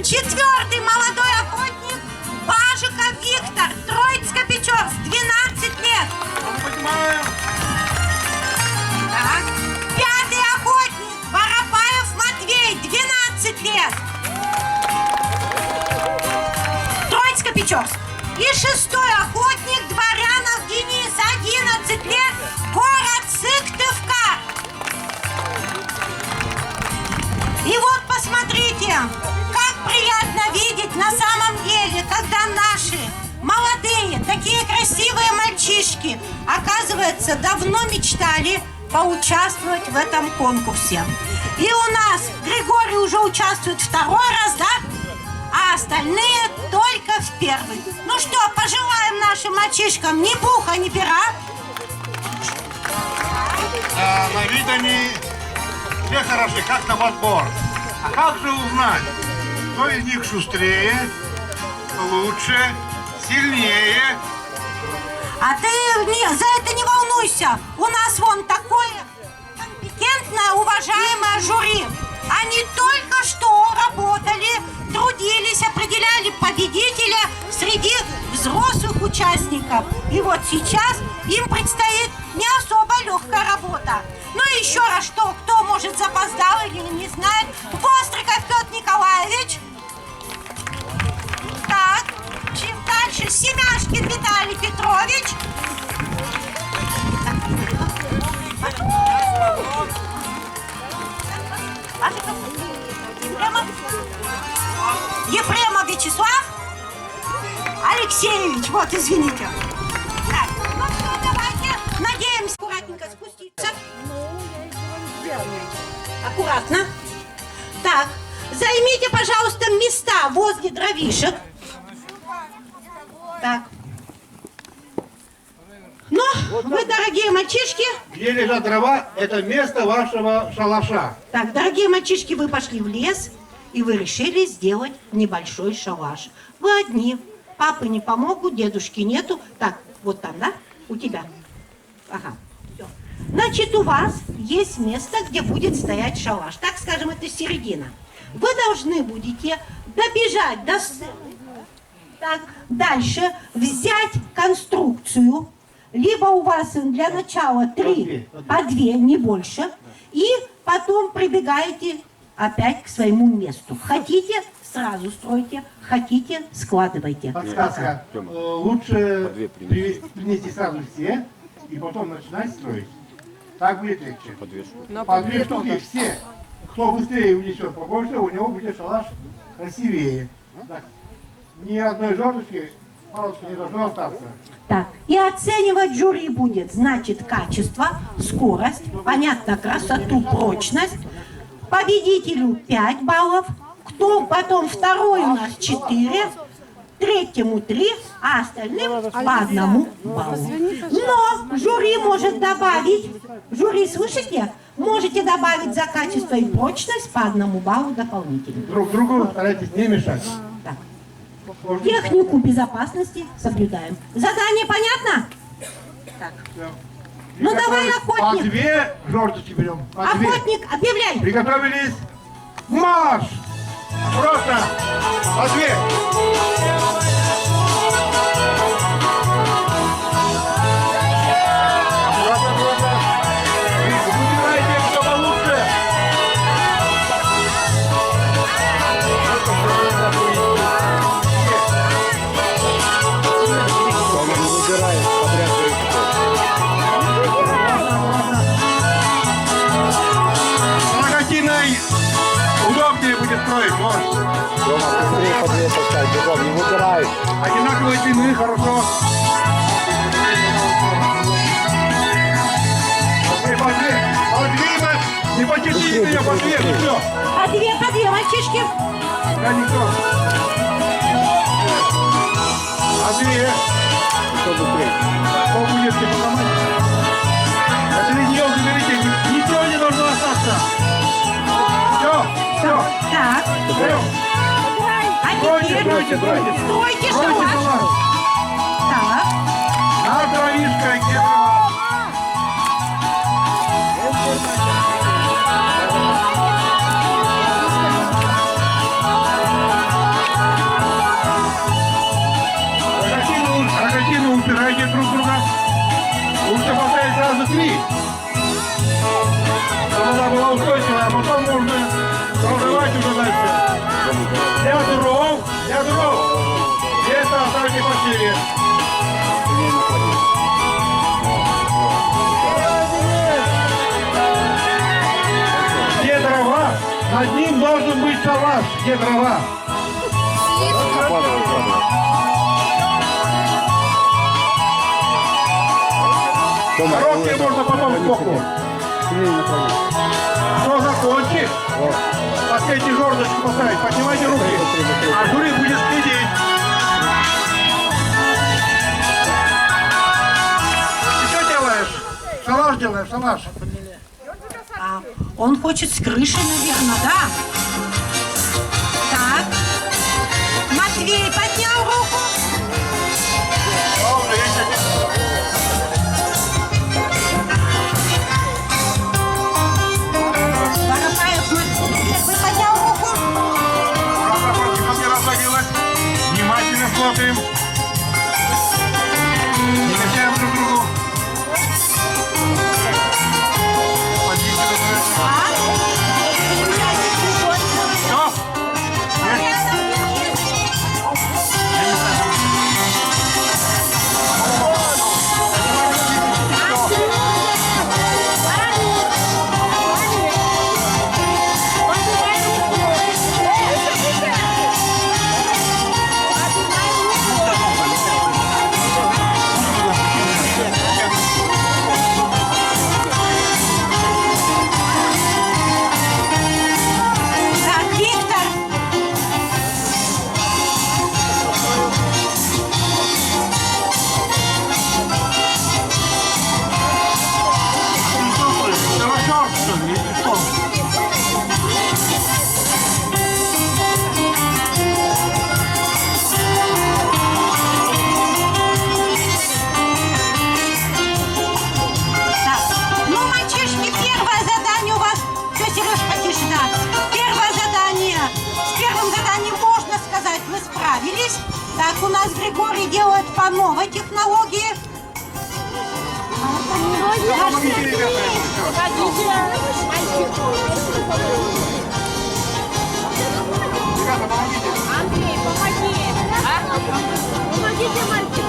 Четвертый молодой охотник Бажиков Виктор, Троицко-Печорск, 12 лет. Понимаем. Так. Пятый охотник Воропаев Матвей, 12 лет. Троицко-Печорск. И шестой охотник Дворянов Денис, 11 лет, город Сыктывкар. И вот посмотрите, как приятно видеть на самом деле, когда наши молодые, такие красивые мальчишки, оказывается, давно мечтали поучаствовать в этом конкурсе. И у нас Григорий уже участвует второй раз, да? А остальные только в первый. Ну что, пожелаем нашим мальчишкам ни пуха, ни пера. Да, на вид они все хороши, как на подбор. А как же узнать, кто из них шустрее, лучше, сильнее? А ты за это не волнуйся. У нас вон такое компетентное, уважаемое жюри. Они только что работали, трудились, определяли победителя среди взрослых участников. И вот сейчас им предстоит не особо легкая работа. Ну и еще раз, кто может запоздал или не знает. Востриков Петр Николаевич. Так, чем дальше? Семяшкин Виталий Петрович. Ефремов Вячеслав Алексеевич. Вот, извините. Так, ну что, давайте надеемся аккуратненько спуститься. Аккуратно. Так, займите, пожалуйста, места возле дровишек. Так. Ну, вы, дорогие мальчишки... Где лежат дрова, это место вашего шалаша. Так, дорогие мальчишки, вы пошли в лес, и вы решили сделать небольшой шалаш. Вы одни. Папы не помогут, дедушки нету. Так, вот там, да? У тебя. Ага. Все. Значит, у вас есть место, где будет стоять шалаш. Так скажем, это середина. Вы должны будете добежать до сцены. Так, дальше взять конструкцию. Либо у вас для начала 3, по 2, не больше. И потом прибегаете опять к своему месту. Хотите, сразу стройте. Хотите, складывайте. Подсказка. Лучше принести сразу все и потом начинать строить. Так будет легче. По 2 штуки все. Кто быстрее унесет побольше, у него будет шалаш красивее. Так. Ни одной жердочки, палочки не должно остаться. Так, и оценивать жюри будет, значит, качество, скорость, понятно, красоту, прочность. Победителю 5 баллов, кто потом второй у нас 4, третьему 3, а остальным по 1 баллу. Но жюри может добавить, жюри, слышите, можете добавить за качество и прочность по 1 баллу дополнительно. Друг другу старайтесь не мешать. Так. Технику безопасности соблюдаем. Задание понятно? Так. Ну давай, охотник. По 2 жердочки берем. По 2. Охотник, объявляй. Приготовились. Марш! Просто по 2. Выбирайте, кто получше. Выбирает подряд. Магазиной удобнее будет строить, может. Дома быстрее по 2 поставь, бегом, не выбирай. Одинаковой длины, хорошо. По 2, не потешите меня, по 2, ну все. По 2, мальчишки. Да никто. По 2. Кто быстрее? Кто будет по команде? Это нее заберите, ничего не должно остаться. Все. Так. А теперь стройте шалаш. Так. На дровишко, где дрова? дров. Место оставьте пошире. Где дрова? Над ним должен быть шалаш. Где дрова? Коробки можно потом сбоку. Кто закончит? Последнюю жердочку поставить. Поднимайте руки. А жюри будет следить. Ты что делаешь? Шалаш делаешь, шалаш. А, он хочет с крыши, наверное, да? Так. Матвей поднял руку. Воропаев Матвей поднял руку. Внимательно смотрим. Не мешаем друг другу. Так, у нас Григорий делает по новой технологии. Андрей, помоги! Помогите, мальчик!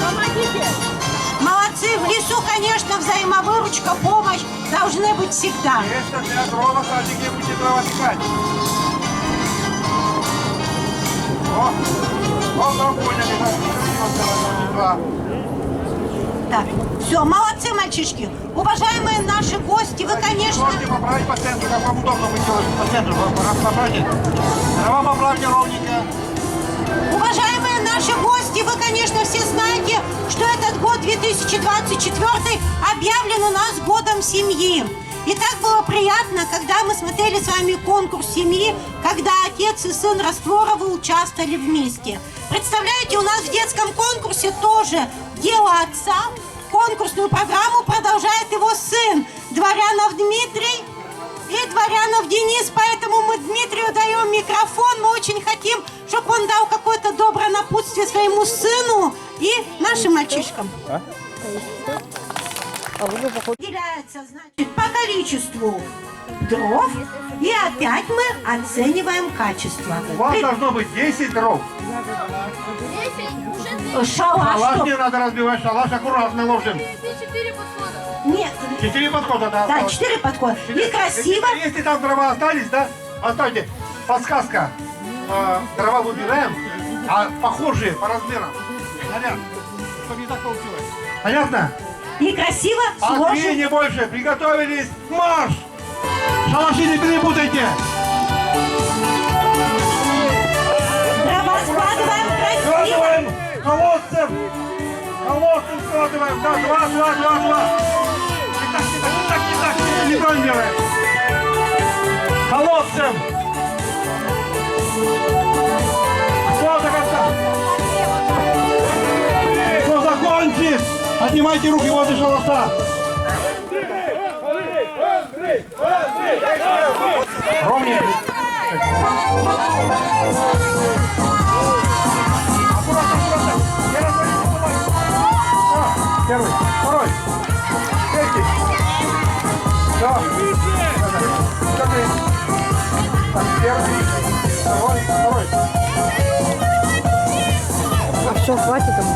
Помогите! Молодцы, в лесу, конечно, взаимовыручка, помощь должны быть всегда. Место для дрова, кстати, где будете дрова пекать. Так, все, молодцы, мальчишки. Уважаемые наши гости, вы, конечно... Можете поправить по центру, как вам удобно вы делаете по центру. Поправьте. Дрова поправьте ровненько. Уважаемые наши гости, вы, конечно, все знаете, что этот год 2024 объявлен у нас годом семьи. И так было приятно, когда мы смотрели с вами конкурс семьи, когда отец и сын Растворовы участвовали вместе. Представляете, у нас в детском конкурсе тоже дело отца. Конкурсную программу продолжает его сын Дворянов Дмитрий и Дворянов Денис. Поэтому мы Дмитрию даем микрофон. Мы очень хотим, чтобы он дал какое-то доброе напутствие своему сыну и нашим мальчишкам. Делятся, значит, по количеству дров, и опять мы оцениваем качество. У вас должно быть 10 дров. 10? Шалаш. Шалаш не надо разбивать, шалаш аккуратно ложим. 4 подхода. Нет. 4 подхода, да. Да, 4 подхода. И красиво. Если там дрова остались, да, оставьте. Подсказка. Дрова выбираем, а похожие по размерам. Наряд. Чтобы не так получилось. Понятно? И красиво А сложим. не больше. Приготовились. Марш! Шалаши не перепутайте. Дрова складываем красиво. Складываем колодцем. Колодцем складываем. Да, два. Не так. Неправильно делаем. Колодцем. Все, до конца. Кто закончит? Поднимайте руки возле шалаша. Ровнее. Аккуратно. Первый, второй, третий. Все. Так, первый, второй. Все, хватит ему.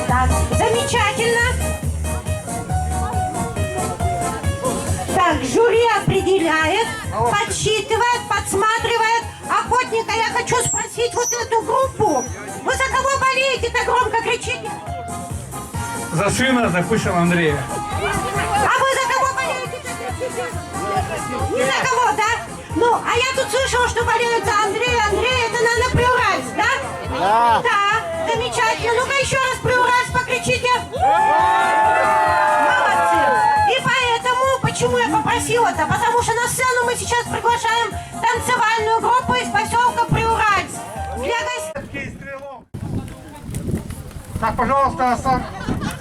Так, замечательно. Так, жюри определяет, подсчитывает, подсматривает. Охотника, я хочу спросить вот эту группу. Вы за кого болеете, так громко кричите? За сына, за Пышева Андрея. А вы за кого болеете, так кричите? Не за кого, да? Ну, а я тут слышала, что болеют за Андрея. Андрей, это надо Приуральск, да? Да. Да, замечательно. Ну-ка еще раз Приуральск покричите. Молодцы. И поэтому, почему я попросила-то? Потому что на сцену мы сейчас приглашаем танцевальную группу из поселка Приуральск. Для гостей. Так, пожалуйста,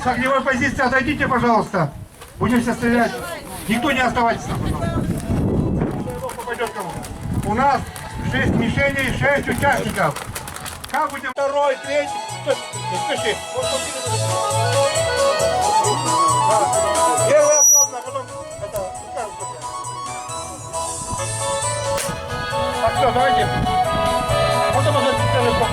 с огневой позиции отойдите, пожалуйста. Будем все стрелять. Никто не оставайтесь. Попадет кому. У нас 6 мишеней, 6 участников. Как будем? Второй, третий. Слушай, первый опрос, а потом это. Так, все, давайте. Потом уже первый опрос.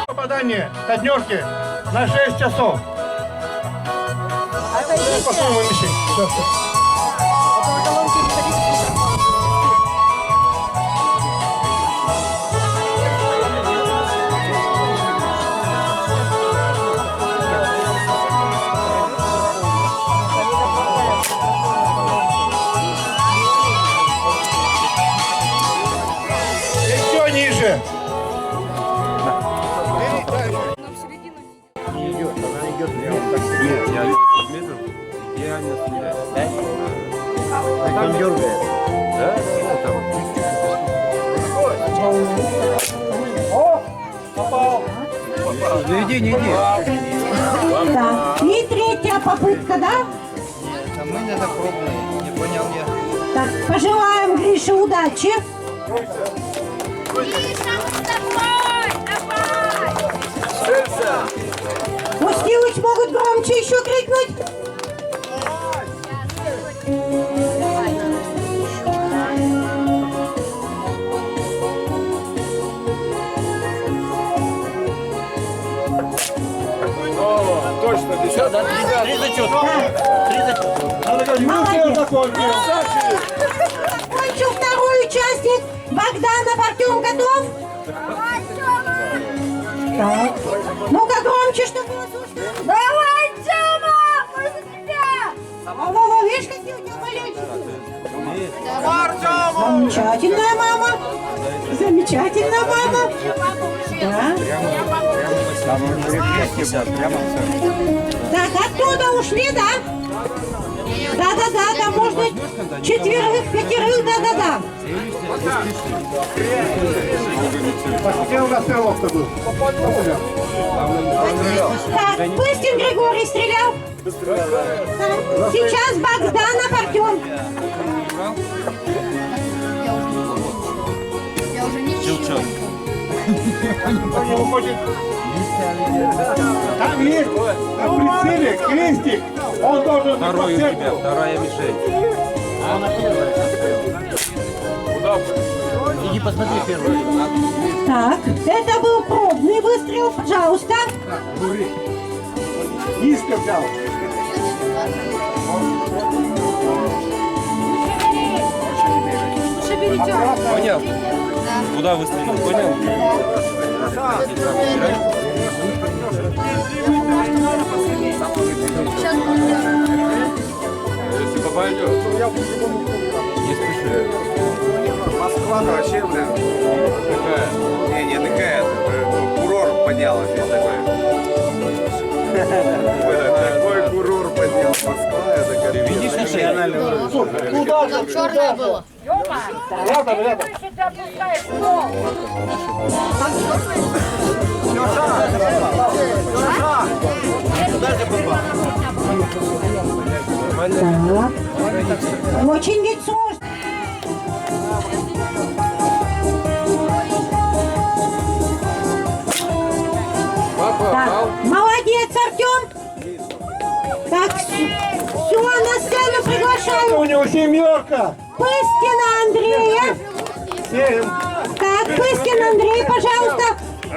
Попадание на дневке на 6 часов. Посмотрим мишень. Все, все. Еще ниже. Нет, я метров, я не стреляю. Так он дергает. Да? Ну иди, не иди. Да. И третья попытка, да? А мы не пробовали, не понял я. Так, пожелаем Грише удачи. Миша, давай, давай! Устилыч могут громче еще крикнуть. Точно, 10, да? 3 зачета. 3 зачета. Молодец. Закончил второй участник. Богданов Артем готов? Так. Ну-ка громче, чтобы было слышно. Давай, Тёма! Мы за тебя! Во-во-во, видишь, какие у тебя болельщики? Замечательная мама. Замечательная мама. Да. Так, оттуда ушли, да? Да-да-да, там можно четверых, пятерых, да-да-да. Где у нас стрелок-то был? Так, Пыстин Григорий стрелял. Так, сейчас Богданов Артем. Я уже не чил. Там есть на прицеле крестик. Он должен... Второй у тебя, вторая мишень. Иди посмотри первый. Так, это был пробный выстрел, пожалуйста. Низко взял. Понял? Куда выстрелил? Понял? Если попадет, не спеши. Москва вообще, блин. Такая. Не такая. Курорт поднялась здесь такой. Такой курорт поднял Москва. Это Ты видишь национальный уровень? Там черное было. Рядом, рядом. Так, Очень ведь сложно. Так, молодец, Артем. Так, все, на сцену приглашаю. У него семерка. Пыскина Андрея. 7. Так, Пыскин Андрей, пожалуйста.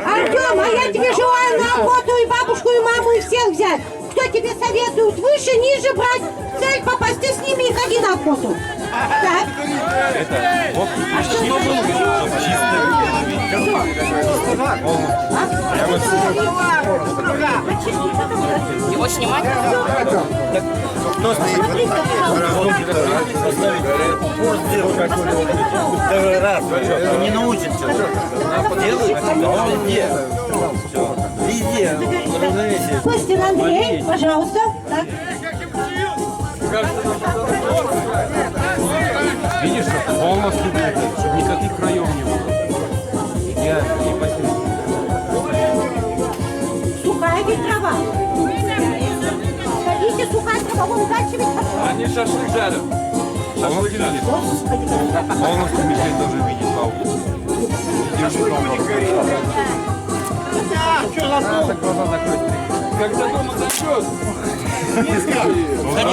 Артем, а я тебе желаю на охоту и бабушку, и маму, и всех взять. Кто тебе советует выше, ниже брать, цель попасть, ты с ними и ходи на охоту. Так. А что Его снимать? Кто стоит? Упор сделал какой-то. Второй раз. Он не научится. Делает, он везде. Все. Везде. Равновесие. Пыскин Андрей, пожалуйста. Так. Видишь, полностью, чтобы никаких краев не было. Идеально, не посередине. Сухая ведь трава. Ходите, сухая трава, вон дальше ведь пошла. Они шашлык жарят. Шашлык жарят. Полностью мешать даже видеть по улице. Глаза закрыть. Когда дома зайдет. Сходи,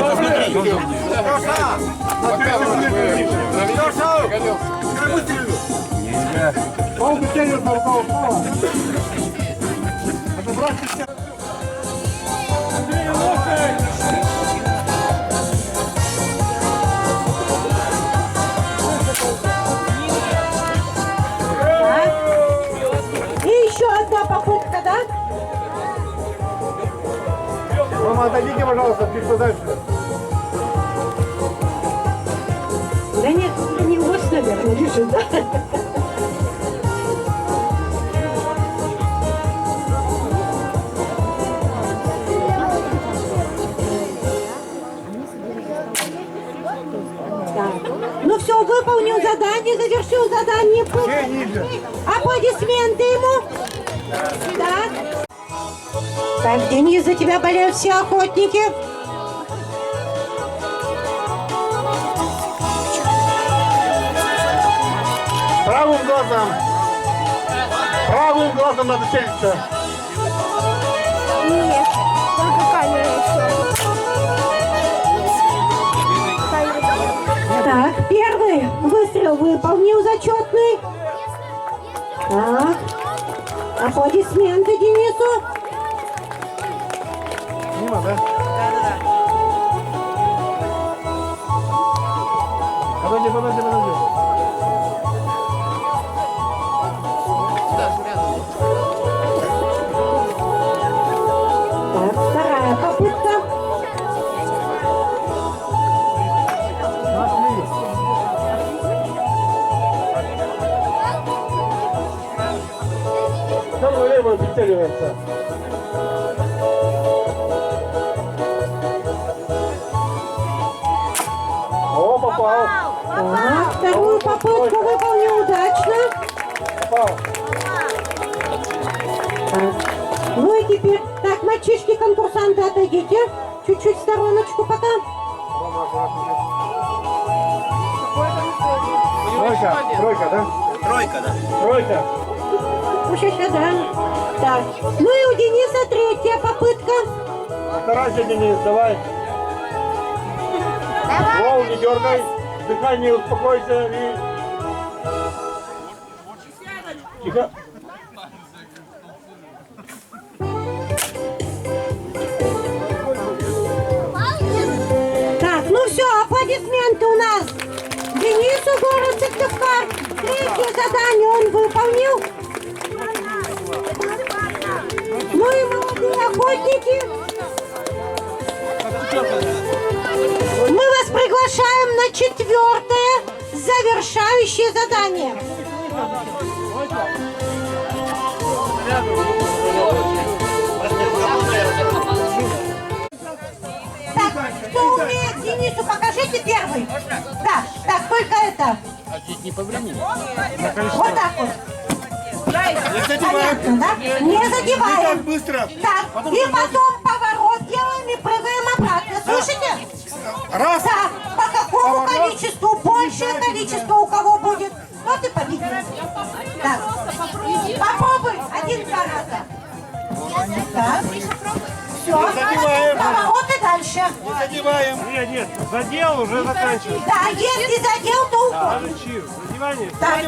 посмотри. Он вытянет на рукава. Это брат все. И еще одна попытка, да? Рома, отойдите, пожалуйста, чуть подальше. Да нет, не уж, наверное, лежит, да? Ну все, выполнил задание, завершил задание. Чей ниже? Аплодисменты ему. Так. Так, Денис, за тебя болеют все охотники. Правым глазом. Правым глазом надо целиться. Нет, только камера еще. Так, первый выстрел выполнил зачетный. Так. Аплодисменты Денису. Мимо, да? Подожди, подожди, подожди. Так, вторая попытка. Там налево прицеливается. О, попал. Так, вторую попытку выполнил удачно. Попал. Так. Ну и теперь, так, мальчишки-конкурсанты, отойдите. Чуть-чуть в стороночку пока. Тройка, тройка, да? Тройка, да? Тройка. Сейчас, да. Так, ну и у Дениса третья попытка. Старайся, Денис, давай. Голову не дергай, дыхание успокойся и... Тихо. Так, ну все, аплодисменты у нас. Денису, город Сыктывкар. Третье задание он выполнил. Ну и молодые охотники. Мы вас приглашаем на четвертое завершающее задание. Так, кто умеет Денису, покажите первый. Да, так, только это. Не по времени. Вот так вот. Понятно, да? Не задеваем. Быстро. Так, и потом поворот делаем и прыгаем обратно. Слышите? Раз. Да, пока количеству, большее количество у кого будет, тот и победит. Так, попробуй, 1-2 раза. Так, все, поворот и дальше. Нет, задел уже заканчивается. Да, если задел, то уходит. Задевание. Так,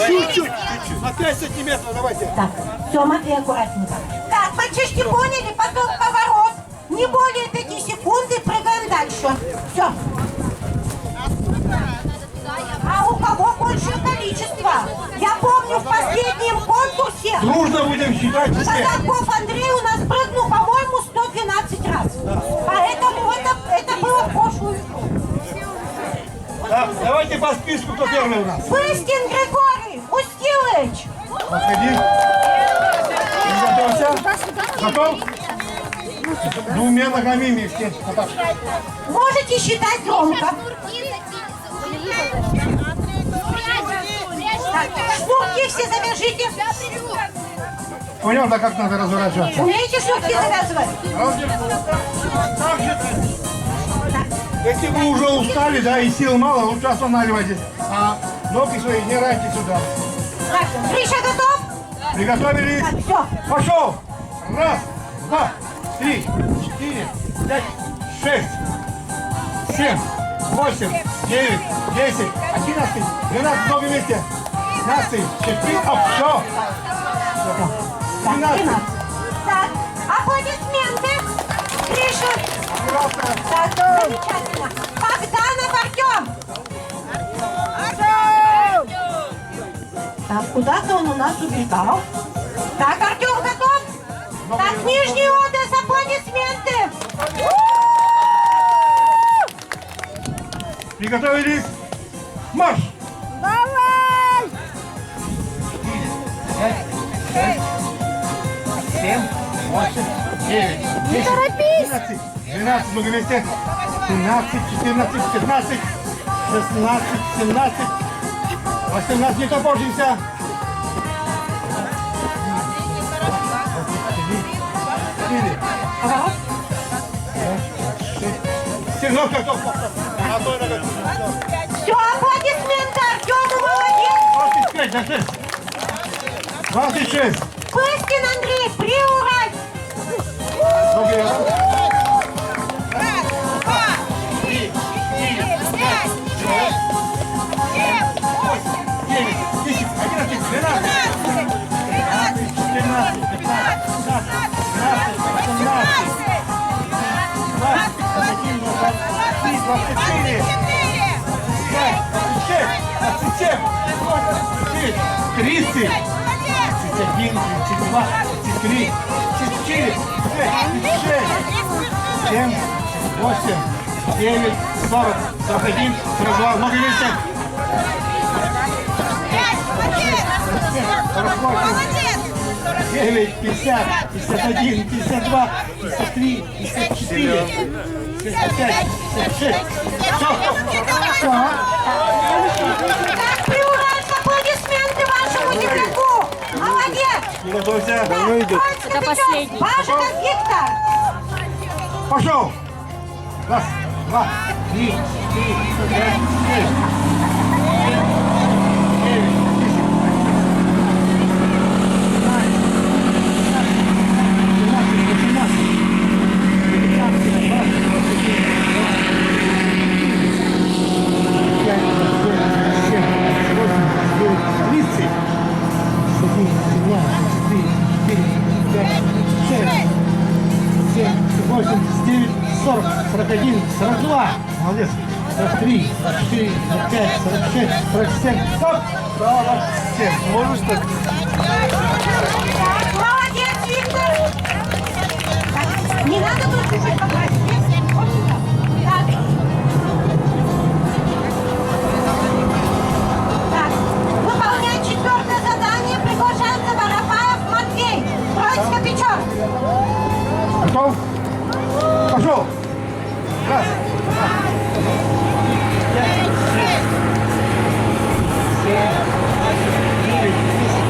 Чуть-чуть. На 5 сантиметров давайте. так, все, смотри аккуратненько. Так, мальчишки поняли, потом поворот. Не более 5 секунд и прыгаем дальше. Все. А у кого большее количество? Я помню, в последнем конкурсе Дружно будем считать все. Казаков Андрей у нас прыгнул, по-моему, 112 раз. Поэтому это было в прошлую игру. Так, давайте по списку, кто первый у нас. Пыстин Григорий Устилыч. Подходи. Готовься. Готов? Двумя ногами вместе. Вот так. Можете считать громко. Так, шнурки все завяжите. Понял, да как надо разворачиваться? Умеете шнурки завязывать? Так же. Если вы уже устали, да, и сил мало, лучше останавливайтесь. А ноги свои не раньте сюда. Так, Гриша готов? Приготовились? Так, все. Пошел! Раз, два, 3, 4, 5, 6, 7, 8, 9, 10, 11, 12, ноги вместе. 15, 14, все. Так, 12. 13. Так, аплодисменты. Гриша. Так, замечательно. Богданов Артем. Так, куда-то он у нас убегал. Так, Артем готов? Так, Нижний Одесс, аплодисменты. Приготовились? Марш! Давай! 5, 6, 7, 8, 9, 10, торопись! 11, 12, ноги вместе. 17, 14, 15, 16, 17, 18, не топорщимся. 4, 5, 6, 7, ног готов. Все, аплодисменты Артему, молодец. 25, да 6. 26. Пыскин Андрей, приурать. Ноги рядом. 9, 10, 11, 12, 13, 14, 15, 16, 17, 18, 21, 22, 23, 24, 25, 26, 27, 31, 32, 33, 34, 35, 7, 8, 9, 40, 41, 42, ноги вместе. 9, 50, 51, 52, 53, 54, 55, 56. Все. Так, приурать, аплодисменты вашему земляку. Молодец. Приготовься. Давно идет. Это последний. Баженов Виктор. Пошел. Раз, два, 3, 4, 5, 6. 41, 42. Молодец. 43, 44, 45, 46, 47. Стоп! 47. Можешь так? Молодец, Виктор. Так, не надо тут чуть-чуть покрасить. Так. Так, выполнять 4-е задание приглашается Воропаев Матвей. Троицка Печор. Готов? Пошел! Раз, два, 5, 6, 7, 9, 10.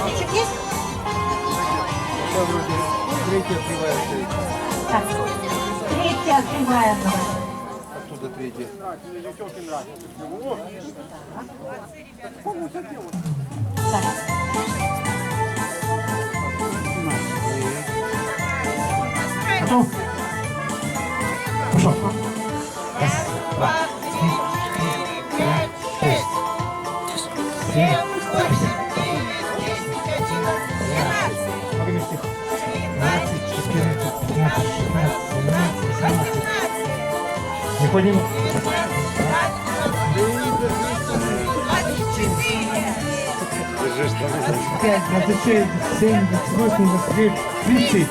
Охотничек есть? Третья кривая стоит. Так, третья кривая. Оттуда третья. Так. Готов? Пошел. Не подниму. 25, 26, 27, 28, 29, 30.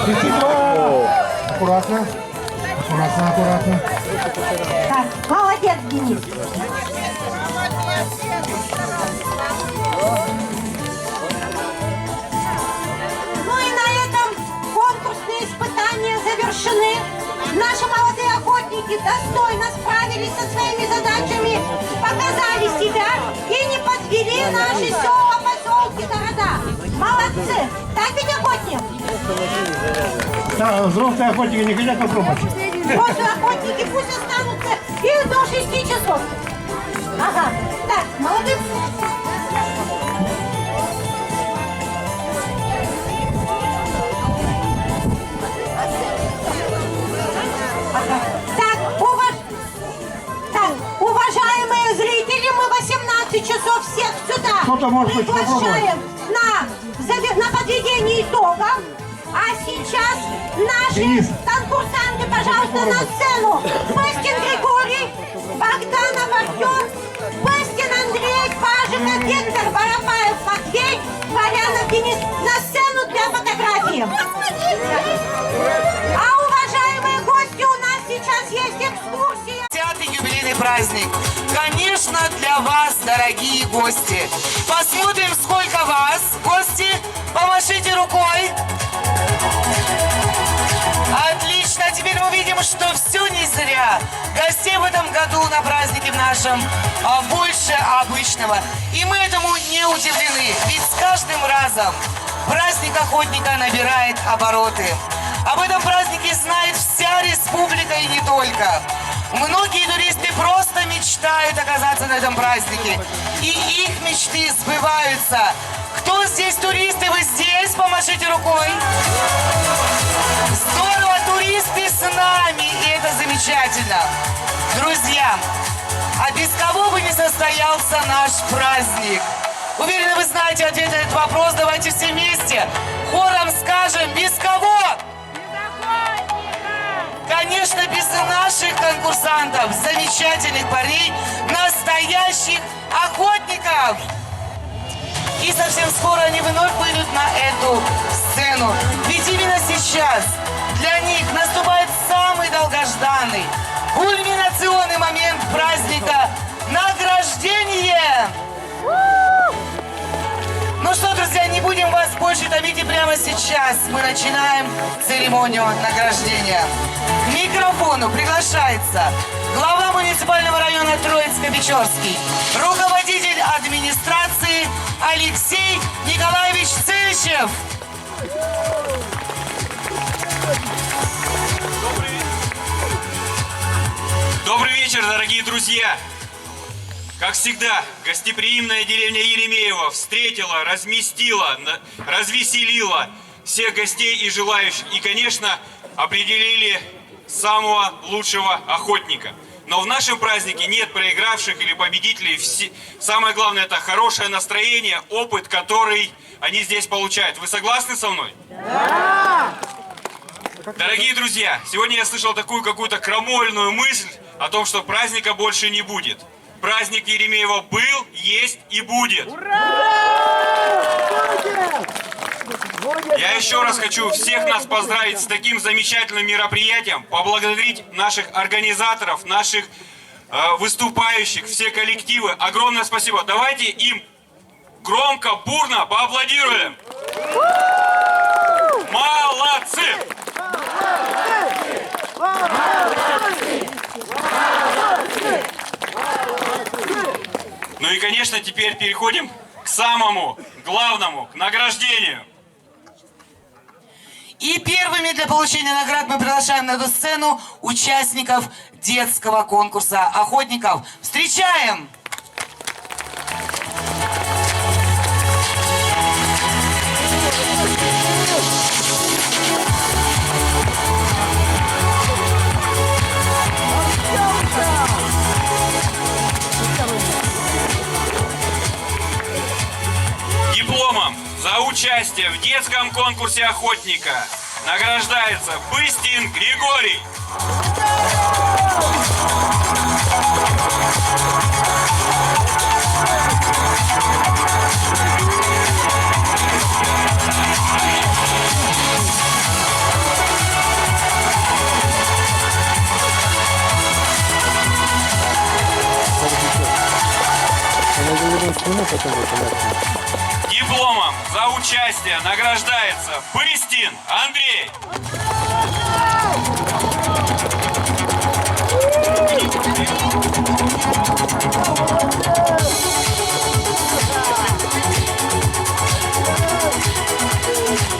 32. Аккуратно. Аккуратно, аккуратно. Так, молодец, Денис. Ну и на этом конкурсные испытания завершены. Наши молодые охотники достойно справились со своими задачами, показали себя и не подвели наши села, поселки, города. Молодцы! Так ведь, охотник? Да, взрослые охотники не хотят попробовать. Взрослые охотники пусть останутся и до 6 часов. Ага. Так, молодым. Так, уважаемые зрители, мы 18 часов всех сюда Кто-то может быть приглашаем на подведение итогов. А сейчас наши Денис. конкурсанты, пожалуйста, на сцену. Пастин Григорий, Богданов Артем, Пастин Андрей, Пажиков Виктор, Воропаев Матвей, Варянов Денис на сцену для фотографии. А уважаемые гости, у нас сейчас есть экскурсия. 10-й юбилейный праздник. Конечно, для вас, дорогие гости. Посмотрим, сколько вас. Гости, помашите рукой. Отлично, теперь мы видим, что все не зря. Гостей в этом году на празднике в нашем больше обычного. И мы этому не удивлены, ведь с каждым разом праздник охотника набирает обороты. Об этом празднике знает вся республика и не только. Многие туристы просто мечтают оказаться на этом празднике. И их мечты сбываются. Кто здесь туристы? Вы здесь? Помашите рукой. Здорово, туристы с нами, и это замечательно. Друзья, а без кого бы не состоялся наш праздник? Уверена, вы знаете ответ на этот вопрос. Давайте все вместе хором скажем: без кого? Конечно, без наших конкурсантов, замечательных парней, настоящих охотников. И совсем скоро они вновь выйдут на эту сцену. Ведь именно сейчас для них наступает самый долгожданный, кульминационный момент праздника – награждение. Ну что, друзья, не будем вас больше томить, и прямо сейчас мы начинаем церемонию награждения. К микрофону приглашается глава муниципального района Троицко-Печорский, руководитель администрации Алексей Николаевич Цельщев. Добрый вечер, дорогие друзья! Как всегда, гостеприимная деревня Еремеево встретила, разместила, развеселила всех гостей и желающих. И, конечно, определили самого лучшего охотника. Но в нашем празднике нет проигравших или победителей. Самое главное – это хорошее настроение, опыт, который они здесь получают. Вы согласны со мной? Да! Дорогие друзья, сегодня я слышал такую какую-то крамольную мысль о том, что праздника больше не будет. Праздник Еремеева был, есть и будет. Я еще раз хочу всех нас поздравить с таким замечательным мероприятием, поблагодарить наших организаторов, наших выступающих, все коллективы. Огромное спасибо. Давайте им громко, бурно поаплодируем. Молодцы! и, конечно, теперь переходим к самому главному, к награждению. И первыми для получения наград мы приглашаем на эту сцену участников детского конкурса охотников. Встречаем! Дипломом за участие в детском конкурсе охотника награждается Пыстин Григорий. Дипломом за участие награждается Пыстин Андрей.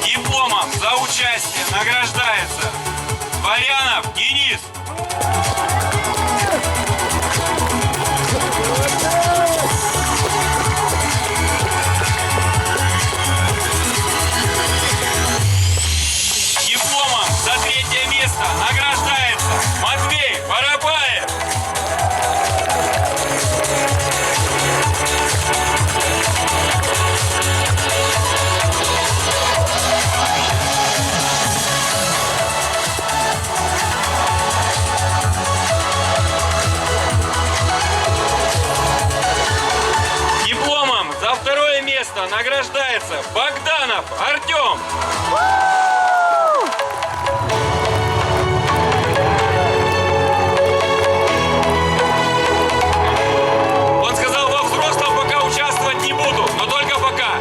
Дипломом за участие награждается Дворянов Денис. Дипломом за третье место награждается Матвей Воропаев. Дипломом за второе место награждается Богданов Артем. Он сказал, во взрослом пока участвовать не буду, но только пока.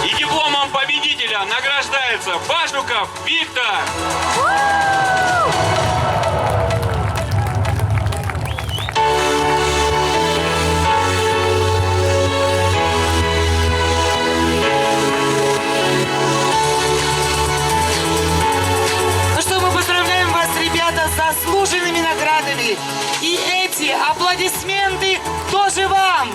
И дипломом победителя награждается Башуков Виктор. Ну что, мы поздравляем вас, ребята, с заслуженными наградами. И эти аплодисменты тоже вам.